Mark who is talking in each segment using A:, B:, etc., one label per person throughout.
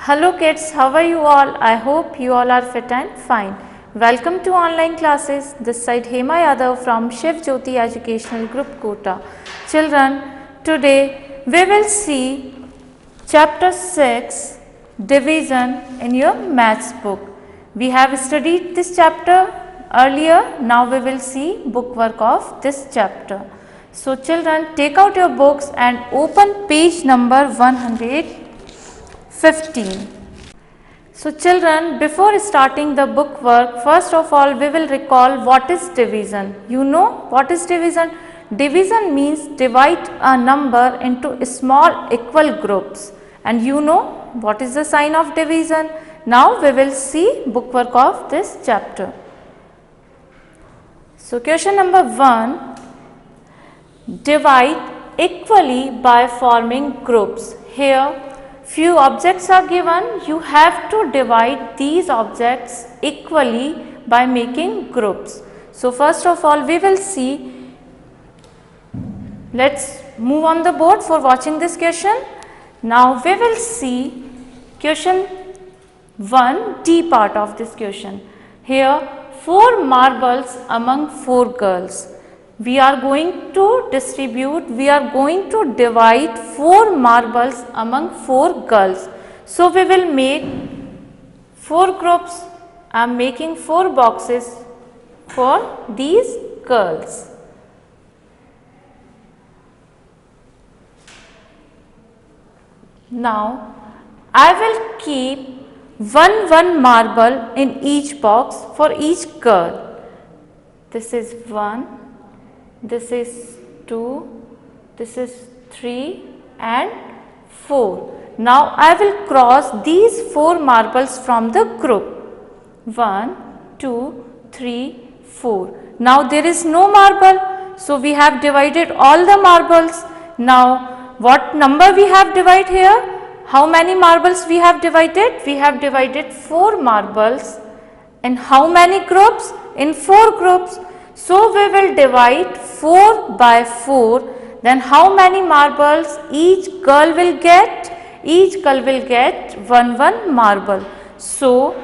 A: Hello kids, how are you all? I hope you all are fit and fine. Welcome to online classes. This side Hema Yadav from Shiv Jyoti Educational Group Kota. Children, today we will see chapter 6 division in your maths book. We have studied this chapter earlier. Now we will see bookwork of this chapter. So children, take out your books and open page number 115. So children, before starting the book work, first of all we will recall what is division. You know what is division? Division means divide a number into small equal groups, and you know what is the sign of division. Now we will see book work of this chapter. So question number 1, divide equally by forming groups. Here few objects are given, you have to divide these objects equally by making groups. So first of all we will see, let's move on the board for watching this question. Now we will see question 1, D part of this question. Here 4 marbles among 4 girls. We are going to divide 4 marbles among 4 girls. So we will make 4 groups. I am making 4 boxes for these girls. Now I will keep one marble in each box for each girl. This is 1, this is 2, this is 3 and 4. Now I will cross these 4 marbles from the group. 1, 2, 3, 4. Now there is no marble, so we have divided all the marbles. Now what number we have divided here? How many marbles we have divided? We have divided 4 marbles. In how many groups? In 4 groups. So we will divide 4 by 4. Then how many marbles each girl will get? Each girl will get one marble. So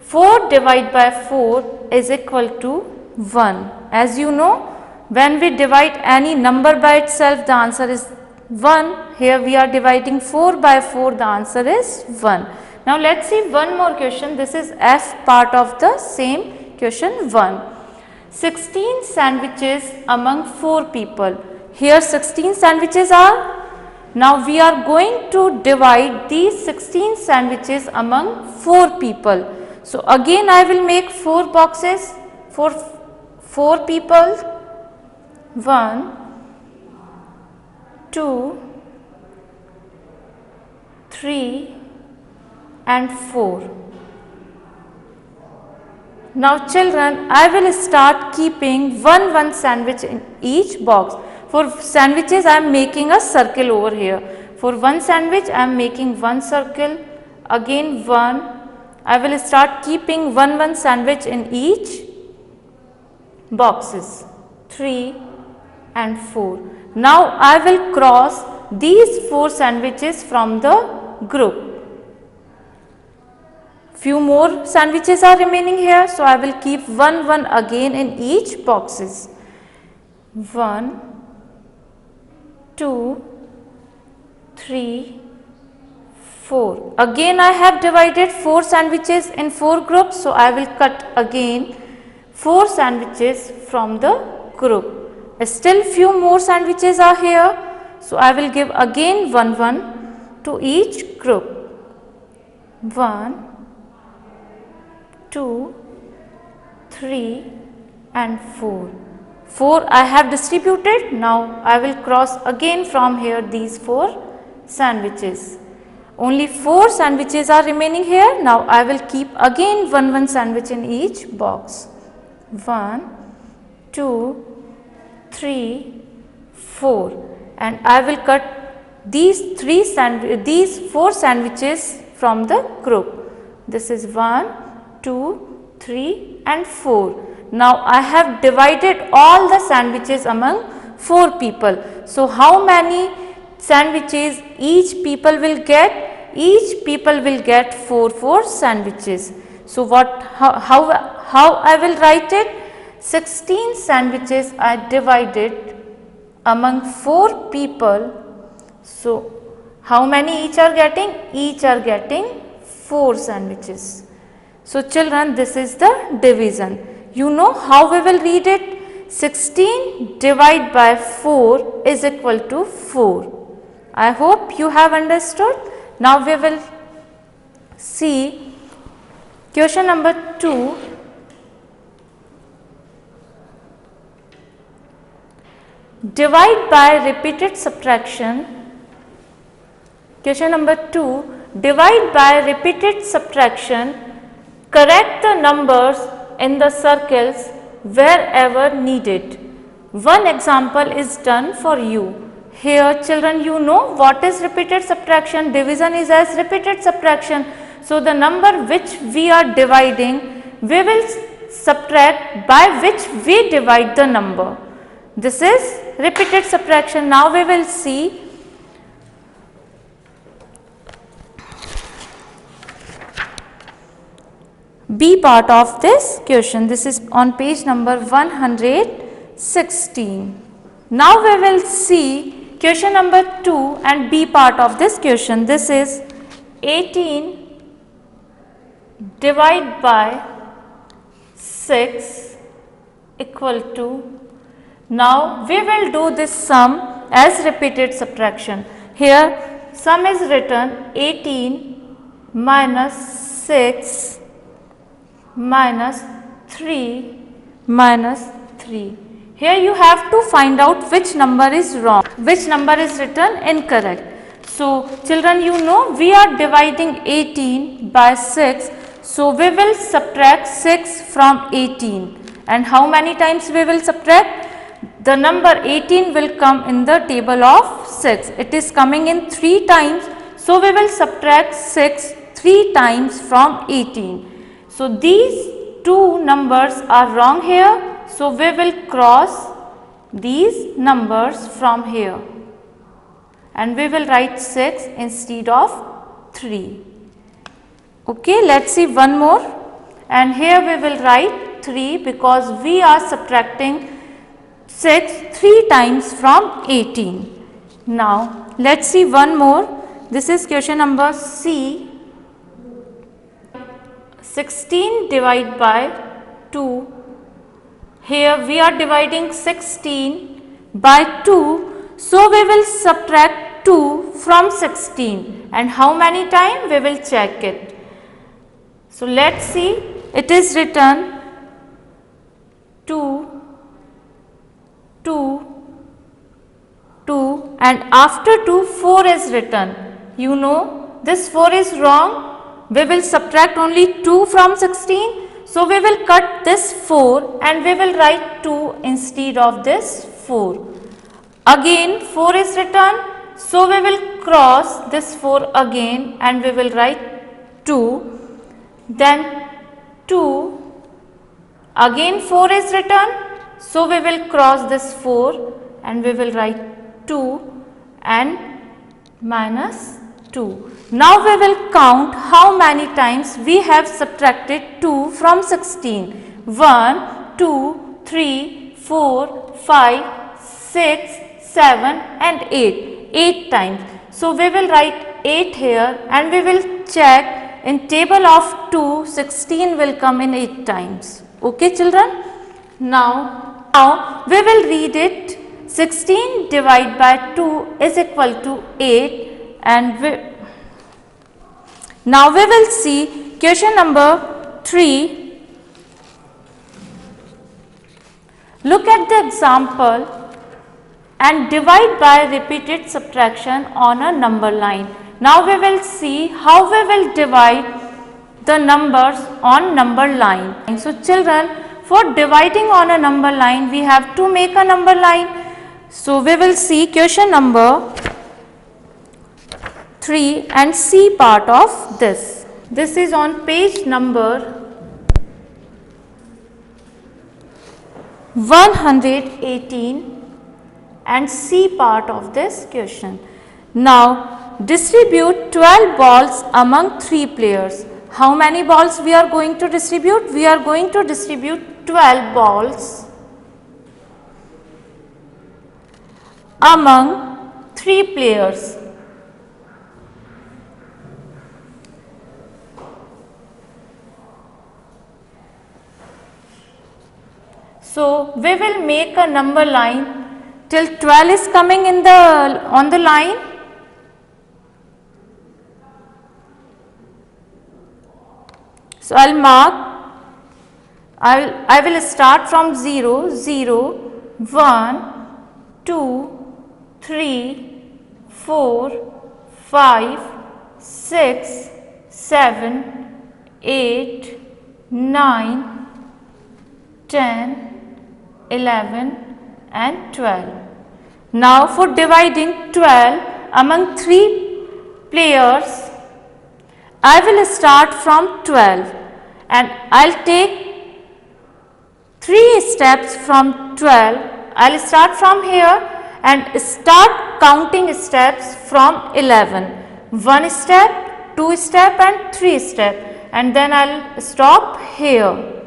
A: 4 divided by 4 is equal to 1. As you know, when we divide any number by itself, the answer is 1. Here we are dividing 4 by 4, the answer is 1. Now let's see one more question. This is F part of the same question 1. 16 sandwiches among 4 people. Here 16 sandwiches are. Now we are going to divide these 16 sandwiches among 4 people. So again I will make 4 boxes for 4 people. 1, 2, 3 and 4. Now children, I will start keeping one sandwich in each box. For sandwiches I am making a circle over here. For one sandwich I am making one circle, again 1. I will start keeping one sandwich in each boxes. 3 and 4. Now I will cross these 4 sandwiches from the group. Few more sandwiches are remaining here, so I will keep one again in each boxes. 1, 2, 3, 4. Again I have divided 4 sandwiches in 4 groups, so I will cut again 4 sandwiches from the group. Still few more sandwiches are here, so I will give again one to each group. 1, 2, 3 and 4. 4 I have distributed. Now I will cross again from here these 4 sandwiches. Only 4 sandwiches are remaining here. Now I will keep again one sandwich in each box. 1, 2, 3, 4, and I will cut these 4 sandwiches from the group. This is 1, 2, 3 and 4. Now I have divided all the sandwiches among 4 people. So how many sandwiches each people will get? each people will get 4 sandwiches. So how I will write it? 16 sandwiches are divided among 4 people. So how many each are getting? Each are getting 4 sandwiches. So children, this is the division. You know how we will read it? 16 divided by 4 is equal to 4. I hope you have understood. Now we will see question number 2. Divide by repeated subtraction. Question number 2. Divide by repeated subtraction. Correct the numbers in the circles wherever needed. One example is done for you. Here children, you know what is repeated subtraction. Division is as repeated subtraction. So the number which we are dividing, we will subtract by which we divide the number. This is repeated subtraction. Now we will see B part of this question. This is on page number 116. Now we will see question number 2 and B part of this question. This is 18 divided by 6 equal to. Now we will do this sum as repeated subtraction. Here sum is written 18 minus 6 minus 3 minus 3. Here you have to find out which number is wrong, which number is written incorrect. So children, you know we are dividing 18 by 6. So we will subtract 6 from 18. And how many times we will subtract? The number 18 will come in the table of 6. It is coming in 3 times. So we will subtract 6 3 times from 18. So these two numbers are wrong here. So we will cross these numbers from here. And we will write 6 instead of 3. Okay, let's see one more. And here we will write 3 because we are subtracting 6 3 times from 18. Now let's see one more. This is question number C. 16 divided by 2. Here we are dividing 16 by 2. So we will subtract 2 from 16. And how many times? We will check it. So let's see. It is written 2, 2, 2, and after 2 4 is written. You know this 4 is wrong. We will subtract only 2 from 16. So we will cut this 4 and we will write 2 instead of this 4. Again 4 is written. So we will cross this 4 again and we will write 2. Then 2. Again 4 is written. So we will cross this 4 and we will write 2 and minus 2. Now we will count how many times we have subtracted 2 from 16. 1, 2, 3, 4, 5, 6, 7 and 8. 8 times. So we will write 8 here and we will check in table of 2, 16 will come in 8 times. Okay children? Now we will read it. 16 divided by 2 is equal to 8 and now we will see question number 3. Look at the example and divide by repeated subtraction on a number line. Now we will see how we will divide the numbers on number line. So children, for dividing on a number line, we have to make a number line. So we will see question number 3 and C part of this. This is on page number 118 and C part of this question. Now distribute 12 balls among 3 players. How many balls we are going to distribute? We are going to distribute 12 balls among 3 players. So we will make a number line till 12 is coming on the line. So I'll mark, I will start from 0, 0, 1, 2, 3, 4, 5, 6, 7, 8, 9, 10, 11 and 12. Now for dividing 12 among 3 players, I will start from 12 and I'll take 3 steps from 12. I'll start from here and start counting steps from 11. 1 step, 2 step and 3 step, and then I'll stop here.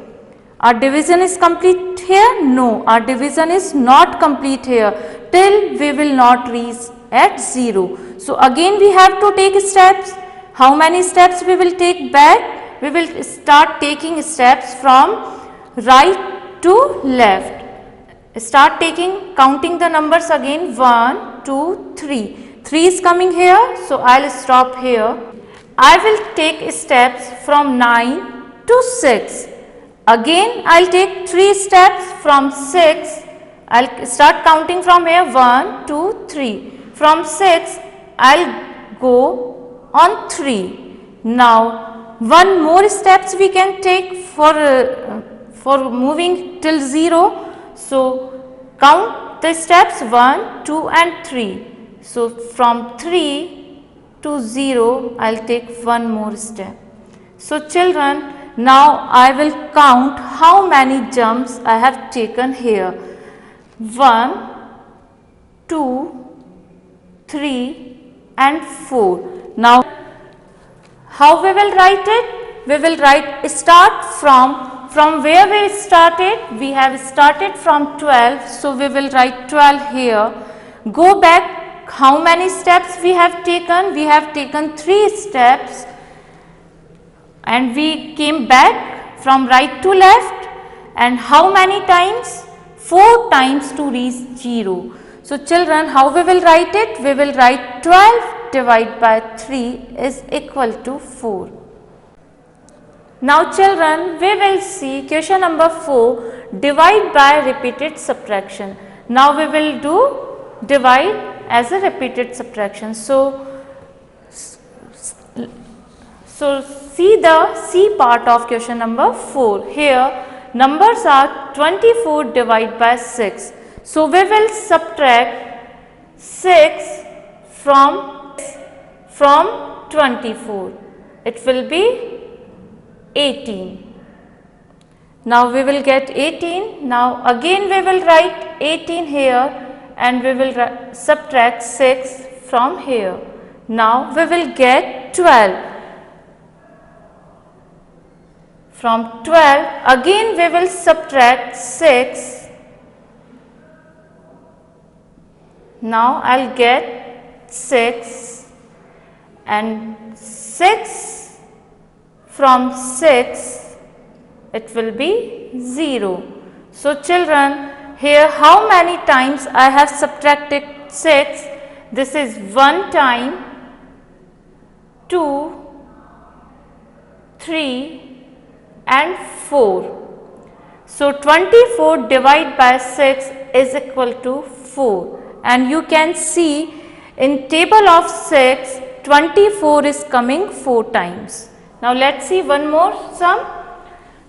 A: Our division is complete here? No, our division is not complete here till we will not reach at 0. So again we have to take steps. How many steps we will take back? We will start taking steps from right to left. Start counting the numbers again. 1, 2, 3. 3 is coming here, so I'll stop here. I will take steps from 9 to 6. Again I'll take 3 steps from 6. I'll start counting from here. 1, 2, 3. From 6 I'll go on 3. Now one more steps we can take for moving till 0. So count the steps 1, 2 and 3. So from 3 to 0 I'll take one more step. So children, now I will count how many jumps I have taken here. 1, 2, 3 and 4. Now how we will write it? We will write start from where we started. We have started from 12. So we will write 12 here. Go back, how many steps we have taken? We have taken 3 steps. And we came back from right to left, and how many times? 4 times to reach 0. So children, how we will write it? We will write 12 divided by 3 is equal to 4. Now children, we will see question number 4, divide by repeated subtraction. Now we will do divide as a repeated subtraction. So see the C part of question number 4. Here numbers are 24 divided by 6. So we will subtract 6 from 24. It will be 18. Now we will get 18. Now again we will write 18 here and we will subtract 6 from here. Now we will get 12. From 12 again we will subtract 6. Now I'll get 6 and 6 from 6 it will be 0. So children, here how many times I have subtracted 6? This is 1 time, 2, 3 and 4. So 24 divided by 6 is equal to 4, and you can see in table of 6 24 is coming 4 times. Now let us see one more sum.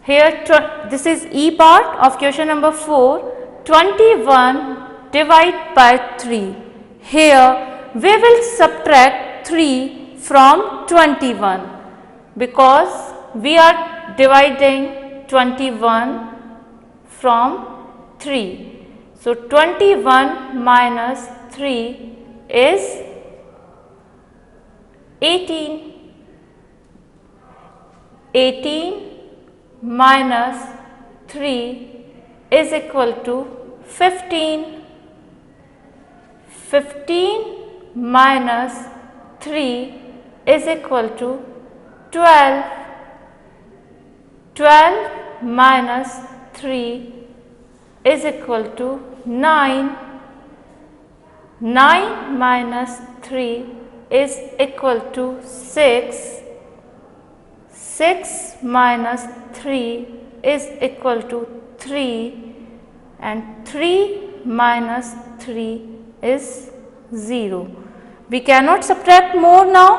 A: Here this is E part of question number 4, 21 divided by 3. Here we will subtract 3 from 21 because we are dividing 21 from 3. So 21 minus 3 is 18. 18 minus 3 is equal to 15. 15 minus 3 is equal to 12. 12 minus 3 is equal to 9. 9 minus 3 is equal to 6. 6 minus 3 is equal to 3, and 3 minus 3 is 0. We cannot subtract more now.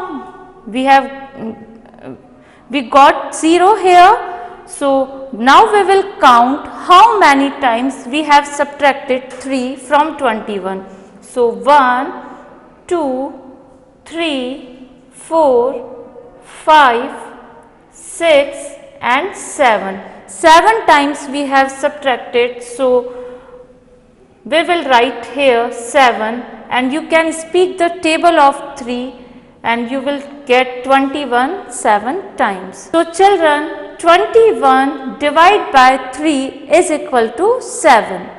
A: We got 0 here. So now we will count how many times we have subtracted 3 from 21. So 1, 2, 3, 4, 5, 6 and 7. 7 times we have subtracted. So we will write here 7, and you can speak the table of 3 and you will get 21 7 times. So children, 21 divided by 3 is equal to 7.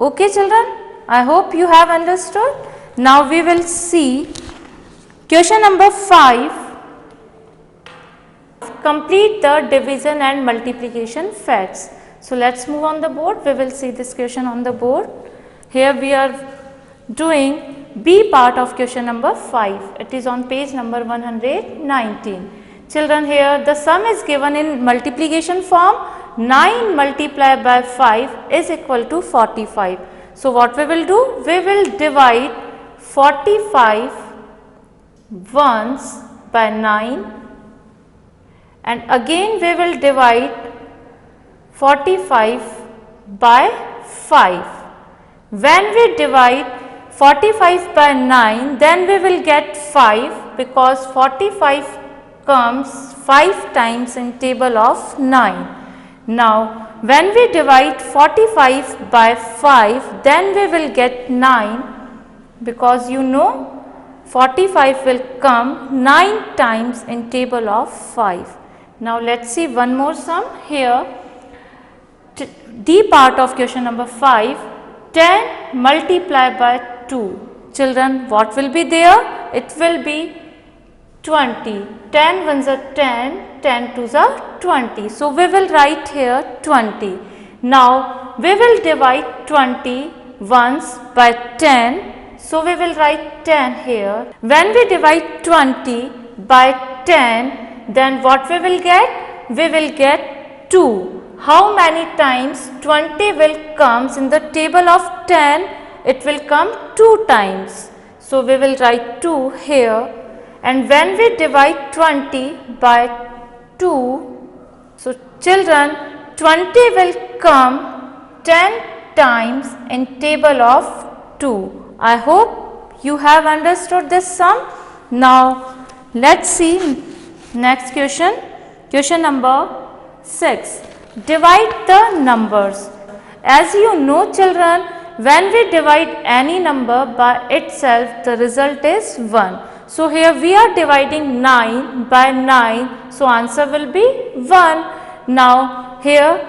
A: Okay children, I hope you have understood. Now we will see question number 5. Complete the division and multiplication facts. So let's move on the board. We will see this question on the board. Here we are doing B part of question number 5. It is on page number 119. Children, here the sum is given in multiplication form. 9 multiplied by 5 is equal to 45. So what we will do? We will divide 45 once by 9, and again we will divide 45 by 5. When we divide 45 by 9, then we will get 5, because 45 comes 5 times in table of 9. Now when we divide 45 by 5, then we will get 9, because you know 45 will come 9 times in table of 5. Now let's see one more sum here. D part of question number 5. 10 multiplied by 2. Children, what will be there? It will be 20. 10 ones are 10, 10 twos are 20. So we will write here 20. Now we will divide 20 once by 10. So we will write 10 here. When we divide 20 by 10, then what we will get? We will get 2. How many times 20 will comes in the table of 10? It will come 2 times. So we will write 2 here, and when we divide 20 by 2, so children, 20 will come 10 times in table of 2. I hope you have understood this sum. Now let's see next question. Question number 6. Divide the numbers. As you know children, when we divide any number by itself, the result is 1. So here we are dividing 9 by 9. So answer will be 1. Now here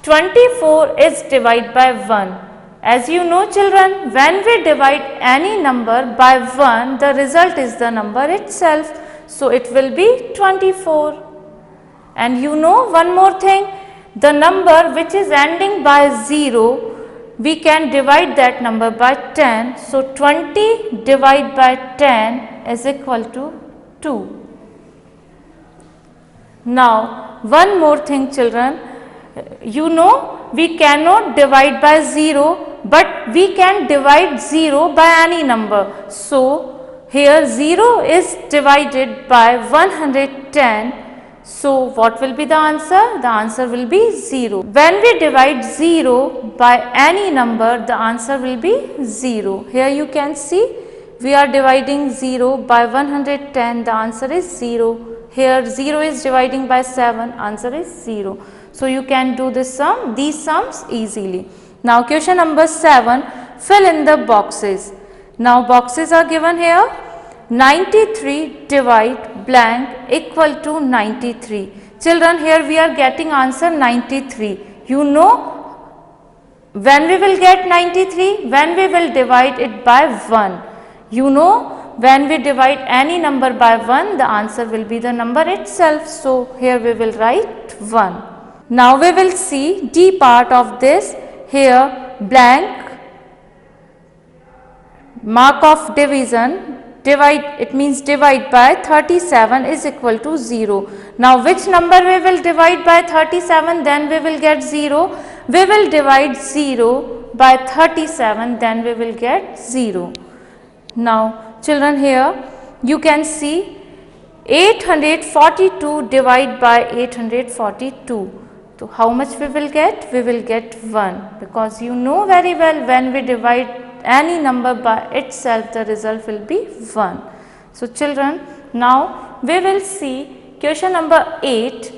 A: 24 is divided by 1. As you know children, when we divide any number by 1, the result is the number itself. So it will be 24. And you know one more thing, the number which is ending by 0, we can divide that number by 10. So 20 divided by 10 is equal to 2. Now one more thing children, you know we cannot divide by 0, but we can divide 0 by any number. So here 0 is divided by 110. So what will be the answer? The answer will be 0. When we divide 0 by any number, the answer will be 0. Here you can see we are dividing 0 by 110, the answer is 0. Here 0 is dividing by 7, answer is 0. So you can do this sum, these sums easily. Now question number 7, fill in the boxes. Now boxes are given here. 93 divide blank equal to 93. Children, here we are getting answer 93. You know when we will get 93? When we will divide it by 1. You know when we divide any number by 1, the answer will be the number itself. So, here we will write 1. Now, we will see D part of this. Here blank, mark of division, divide, it means divide by 37 is equal to 0. Now, which number we will divide by 37, then we will get 0. We will divide 0 by 37, then we will get 0. Now, children, here you can see 842 divide by 842. So, how much we will get? We will get 1, because you know very well when we divide any number by itself, the result will be 1. So, children, now we will see question number 8,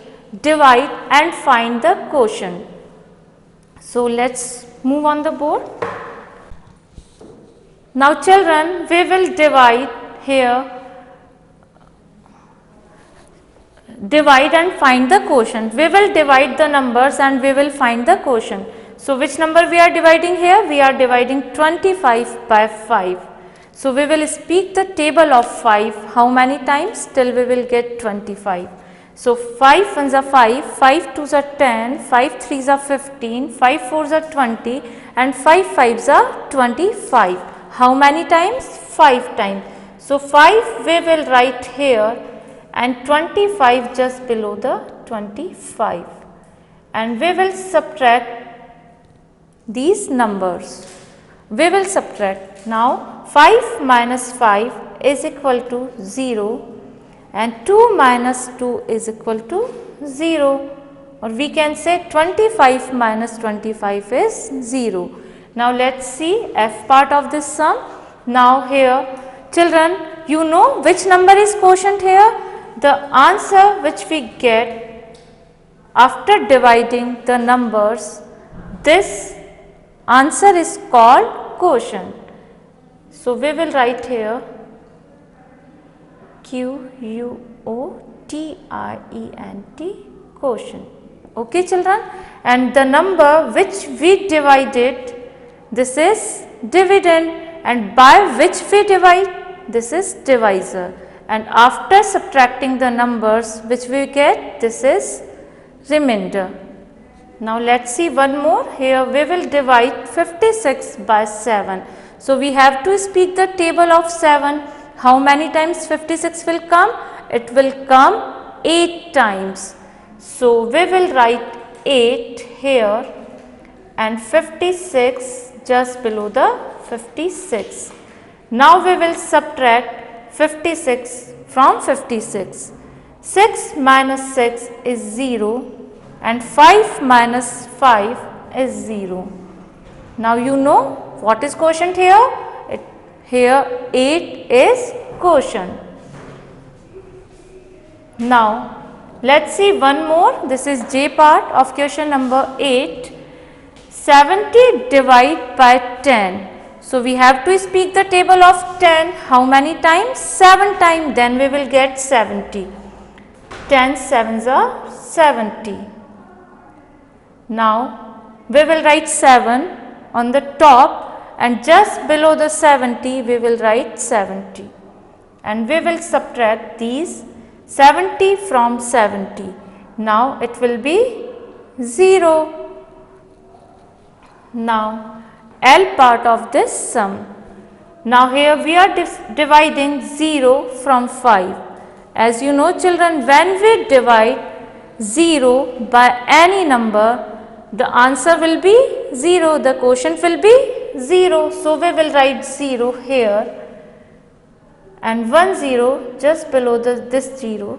A: divide and find the quotient. So, let us move on the board. Now, children, we will divide here, divide and find the quotient. We will divide the numbers and we will find the quotient. So, which number we are dividing here? We are dividing 25 by 5. So, we will speak the table of 5 how many times till we will get 25. So, 5 ones are 5, 5 twos are 10, 5 threes are 15, 5 fours are 20 and 5 fives are 25. How many times? 5 times. So, 5 we will write here and 25 just below the 25, and we will subtract these numbers. We will subtract. Now, 5 minus 5 is equal to 0 and 2 minus 2 is equal to 0, or we can say 25 minus 25 is 0. Now, let us see F part of this sum. Now, here children, you know which number is quotient here? The answer which we get after dividing the numbers, this answer is called quotient. So, we will write here Q-U-O-T-I-E-N-T, quotient. Okay, children, and the number which we divided, this is dividend, and by which we divide, this is divisor, and after subtracting the numbers which we get, this is remainder. Now, let us see one more. Here we will divide 56 by 7. So, we have to speak the table of 7. How many times 56 will come? It will come 8 times. So, we will write 8 here and 56 just below the 56. Now, we will subtract 56 from 56. 6 minus 6 is 0 and 5 minus 5 is 0. Now, you know what is quotient here? Here 8 is quotient. Now, let us see one more. This is J part of question number 8. 70 divide by 10. So, we have to speak the table of 10. How many times? 7 times. Then we will get 70. 10 sevens are 70. Now, we will write 7 on the top, and just below the 70 we will write 70, and we will subtract these 70 from 70. Now, it will be 0. Now, L part of this sum. Now, here we are dividing 0 from 5. As you know, children, when we divide 0 by any number, the answer will be 0, the quotient will be 0. So, we will write 0 here and 1 0 just below this 0,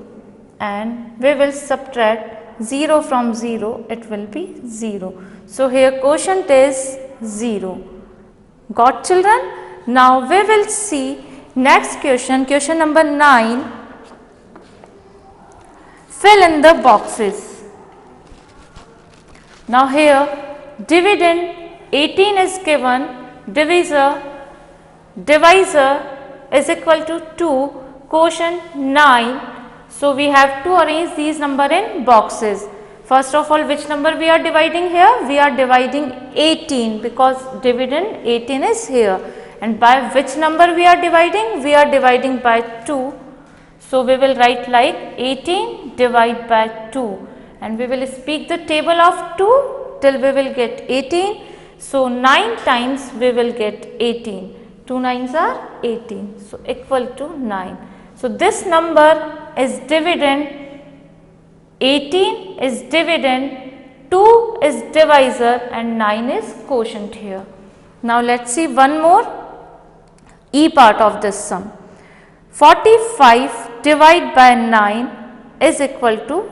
A: and we will subtract 0 from 0, it will be 0. So, here quotient is 0. Got, children? Now, we will see next question, question number 9. Fill in the boxes. Now, here dividend 18 is given, divisor is equal to 2, quotient 9. So we have to arrange these number in boxes. First of all, which number we are dividing here? We are dividing 18 because dividend 18 is here. And by which number we are dividing? We are dividing by 2. So we will write like 18 divide by 2, and we will speak the table of 2 till we will get 18. So 9 times we will get 18. 2 nines are 18. So equal to 9. So this number is dividend, 18 is dividend, 2 is divisor, and 9 is quotient here. Now let us see one more E part of this sum. 45 divided by 9 is equal to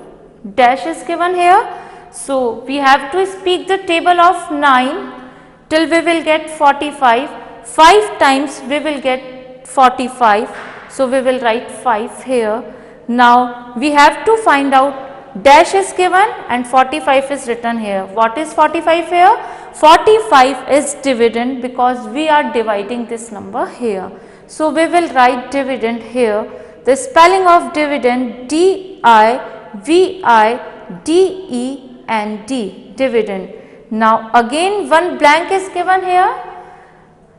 A: dash is given here. So we have to speak the table of 9 till we will get 45. 5 times we will get 45. So we will write 5 here. Now we have to find out dash is given and 45 is written here. What is 45 here? 45 is dividend because we are dividing this number here. So we will write dividend here. The spelling of dividend D-I-V-I-D-E-N-D, dividend. Now again one blank is given here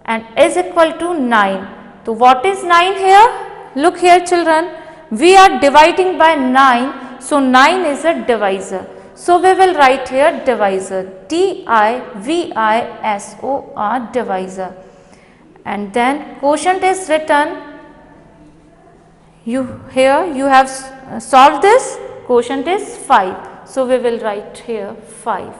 A: and is equal to 9. So what is 9 here? Look here children, we are dividing by 9. So 9 is a divisor. So we will write here divisor, D-I-V-I-S-O-R, divisor. And then quotient is written. Here you have solved this. Quotient is 5. So we will write here 5.